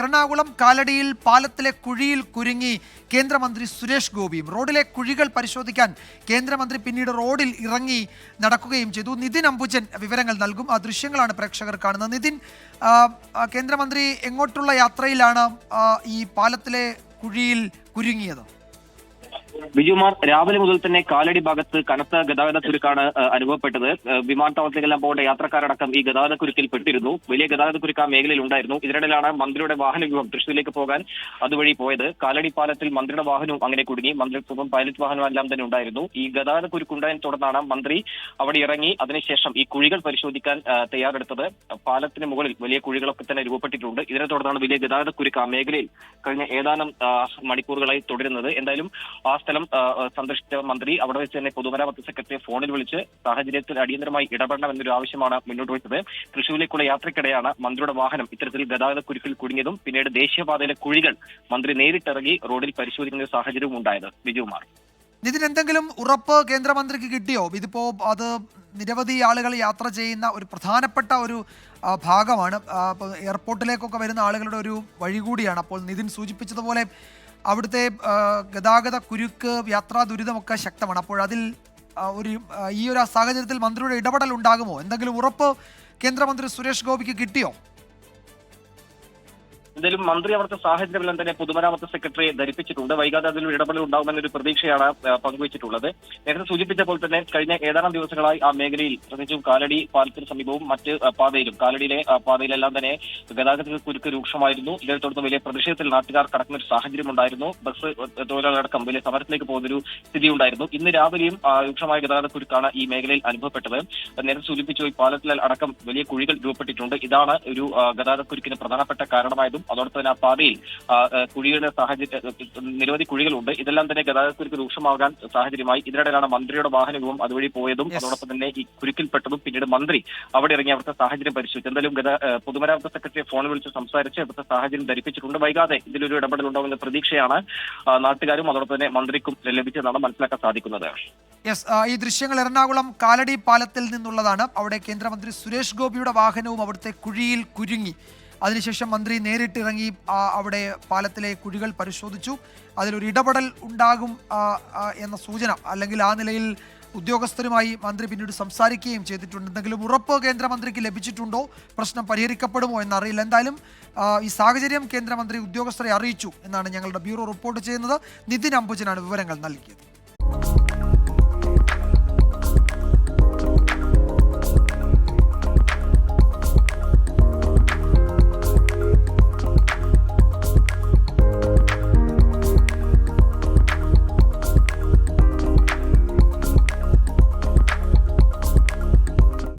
എറണാകുളം കാലടിയിൽ പാലത്തിലെ കുഴിയിൽ കുരുങ്ങി കേന്ദ്രമന്ത്രി സുരേഷ് ഗോപിയും റോഡിലെ കുഴികൾ പരിശോധിക്കാൻ കേന്ദ്രമന്ത്രി പിന്നീട് റോഡിൽ ഇറങ്ങി നടക്കുകയും ചെയ്തു. നിതിൻ അംബുജൻ വിവരങ്ങൾ നൽകും. ആ ദൃശ്യങ്ങളാണ് പ്രേക്ഷകർ കാണുന്നത്. നിതിൻ, കേന്ദ്രമന്ത്രി എങ്ങോട്ടുള്ള യാത്രയിലാണ് ഈ പാലത്തിലെ കുഴിയിൽ കുരുങ്ങിയത്? ബിജുമാർ, രാവിലെ മുതൽ തന്നെ കാലടി ഭാഗത്ത് കനത്ത ഗതാഗത കുരുക്കാണ് അനുഭവപ്പെട്ടത്. വിമാനത്താവളത്തിലെല്ലാം പോകേണ്ട യാത്രക്കാരടക്കം ഈ ഗതാഗത കുരുക്കിൽ പെട്ടിരുന്നു. വലിയ ഗതാഗത കുരുക്ക് ആ മേഖലയിൽ ഉണ്ടായിരുന്നു. ഇതിനിടയിലാണ് മന്ത്രിയുടെ വാഹനവ്യൂഹം തൃശ്ശൂരിലേക്ക് പോകാൻ അതുവഴി പോയത്. കാലടി പാലത്തിൽ മന്ത്രിയുടെ വാഹനവും അങ്ങനെ കുടുങ്ങി. മന്ത്രിക്കൊപ്പം പൈലറ്റ് വാഹനവും എല്ലാം തന്നെ ഉണ്ടായിരുന്നു. ഈ ഗതാഗത കുരുക്കുണ്ടായതിനെ തുടർന്നാണ് മന്ത്രി അവിടെ ഇറങ്ങി അതിനുശേഷം ഈ കുഴികൾ പരിശോധിക്കാൻ തയ്യാറെടുത്തത്. പാലത്തിന് മുകളിൽ വലിയ കുഴികളൊക്കെ തന്നെ രൂപപ്പെട്ടിട്ടുണ്ട്. ഇതിനെ തുടർന്നാണ് വലിയ ഗതാഗത കുരുക്ക് ആ മേഖലയിൽ കഴിഞ്ഞ ഏതാനും മണിക്കൂറുകളായി തുടരുന്നത്. എന്തായാലും ആ സ്ഥലം സന്ദർശിച്ച മന്ത്രി അവിടെ വെച്ച് തന്നെ പൊതുമരാമത്ത് സെക്രട്ടറിയെ ഫോണിൽ വിളിച്ച് സാഹചര്യത്തിൽ അടിയന്തരമായി ഇടപെടണമെന്നൊരു ആവശ്യമാണ് മുന്നോട്ട് വെച്ചത്. തൃശ്ശൂരിലേക്കുള്ള യാത്രക്കിടെയാണ് മന്ത്രിയുടെ വാഹനം ഇത്തരത്തിൽ ഗതാഗത കുരുക്കിൽ കുടുങ്ങിയതും പിന്നീട് ദേശീയപാതയിലെ കുഴികൾ മന്ത്രി നേരിട്ടിറങ്ങി റോഡിൽ പരിശോധിക്കുന്ന ഒരു സാഹചര്യവും ഉണ്ടായത്. ബിജുമാർ, ഇതിന് എന്തെങ്കിലും ഉറപ്പ് കേന്ദ്രമന്ത്രിക്ക് കിട്ടിയോ? ഇതിപ്പോ അത് നിരവധി ആളുകൾ യാത്ര ചെയ്യുന്ന ഒരു പ്രധാനപ്പെട്ട ഒരു ഭാഗമാണ്. എയർപോർട്ടിലേക്കൊക്കെ വരുന്ന ആളുകളുടെ ഒരു വഴി കൂടിയാണ്. അപ്പോൾ നിതിൻ സൂചിപ്പിച്ചതുപോലെ അവിടുത്തെ ഗതാഗത കുരുക്ക്, യാത്രാ ദുരിതമൊക്കെ ശക്തമാണ്. അപ്പോൾ അതിൽ ഈ ഒരു സാഹചര്യത്തിൽ മന്ത്രിയുടെ ഇടപെടൽ ഉണ്ടാകുമോ? എന്തെങ്കിലും ഉറപ്പ് കേന്ദ്രമന്ത്രി സുരേഷ് ഗോപിക്ക് കിട്ടിയോ? എന്തായാലും മന്ത്രി അവിടുത്തെ സാഹചര്യമെല്ലാം തന്നെ പൊതുമരാമത്ത് സെക്രട്ടറിയെ ധരിപ്പിച്ചിട്ടുണ്ട്. വൈകാതെ അതിലൊരു ഇടപെടൽ ഉണ്ടാകുമെന്നൊരു പ്രതീക്ഷയാണ് പങ്കുവച്ചിട്ടുള്ളത്. നേരത്തെ സൂചിപ്പിച്ച പോലെ തന്നെ കഴിഞ്ഞ ഏതാനും ദിവസങ്ങളായി ആ മേഖലയിൽ പ്രത്യേകിച്ചും കാലടി പാലത്തിന് സമീപവും മറ്റ് പാതയിലും കാലടിയിലെ പാതയിലെല്ലാം തന്നെ ഗതാഗത കുരുക്ക് രൂക്ഷമായിരുന്നു. ഇതേ തുടർന്ന് വലിയ പ്രതിഷേധത്തിൽ നാട്ടുകാർ കടക്കുന്ന ഒരു സാഹചര്യം ഉണ്ടായിരുന്നു. ബസ് തൊഴിലാളികളടക്കം വലിയ സമരത്തിലേക്ക് പോകുന്നൊരു സ്ഥിതി ഉണ്ടായിരുന്നു. ഇന്ന് രാവിലെയും രൂക്ഷമായ ഗതാഗത കുരുക്കാണ് ഈ മേഖലയിൽ അനുഭവപ്പെട്ടത്. നേരത്തെ സൂചിപ്പിച്ചു ഈ പാലത്തിൽ അടക്കം വലിയ കുഴികൾ രൂപപ്പെട്ടിട്ടുണ്ട്. ഇതാണ് ഒരു ഗതാഗത കുരുക്കിന് പ്രധാനപ്പെട്ട കാരണമായതും. അതോടൊപ്പം തന്നെ ആ പാതയിൽ കുഴിയുടെ സാഹചര്യം നിരവധി കുഴികളുണ്ട്. ഇതെല്ലാം തന്നെ ഗതാഗത കുരുക്ക് രൂക്ഷമാകാൻ സാഹചര്യമായി. ഇതിനിടയിലാണ് മന്ത്രിയുടെ വാഹനവും അതുവഴി പോയതും അതോടൊപ്പം തന്നെ ഈ കുരുക്കിൽപ്പെട്ടതും. പിന്നീട് മന്ത്രി അവിടെ ഇറങ്ങി അവിടുത്തെ സാഹചര്യം പരിശോധിച്ചു. എന്തായാലും പൊതുമരാമത്ത് സെക്രട്ടറിയെ ഫോണിൽ വിളിച്ച് സംസാരിച്ച് അവിടുത്തെ സാഹചര്യം ധരിപ്പിച്ചിട്ടുണ്ട്. വൈകാതെ ഇതിലൊരു ഇടപെടൽ ഉണ്ടാകുന്ന പ്രതീക്ഷയാണ് നാട്ടുകാരും അതോടൊപ്പം തന്നെ മന്ത്രിക്കും ലഭിച്ചതെന്നാണ് മനസ്സിലാക്കാൻ സാധിക്കുന്നത്. ഈ ദൃശ്യങ്ങൾ എറണാകുളം കാലടി പാലത്തിൽ നിന്നുള്ളതാണ്. അവിടെ കേന്ദ്രമന്ത്രി സുരേഷ് ഗോപിയുടെ വാഹനവും അവിടുത്തെ കുഴിയിൽ കുരുങ്ങി. അതിനുശേഷം മന്ത്രി നേരിട്ടിറങ്ങി അവിടെ പാലത്തിലെ കുഴികൾ പരിശോധിച്ചു. അതിലൊരു ഇടപെടൽ ഉണ്ടാകും എന്ന സൂചന, അല്ലെങ്കിൽ ആ നിലയിൽ ഉദ്യോഗസ്ഥരുമായി മന്ത്രി പിന്നീട് സംസാരിക്കുകയും ചെയ്തിട്ടുണ്ട്. എന്തെങ്കിലും ഉറപ്പ് കേന്ദ്രമന്ത്രിക്ക് ലഭിച്ചിട്ടുണ്ടോ? പ്രശ്നം പരിഹരിക്കപ്പെടുമോ എന്നറിയില്ല. എന്തായാലും ഈ സാഹചര്യം കേന്ദ്രമന്ത്രി ഉദ്യോഗസ്ഥരെ അറിയിച്ചു എന്നാണ് ഞങ്ങളുടെ ബ്യൂറോ റിപ്പോർട്ട് ചെയ്യുന്നത്. നിതിൻ അംബുജനാണ് വിവരങ്ങൾ നൽകിയത്.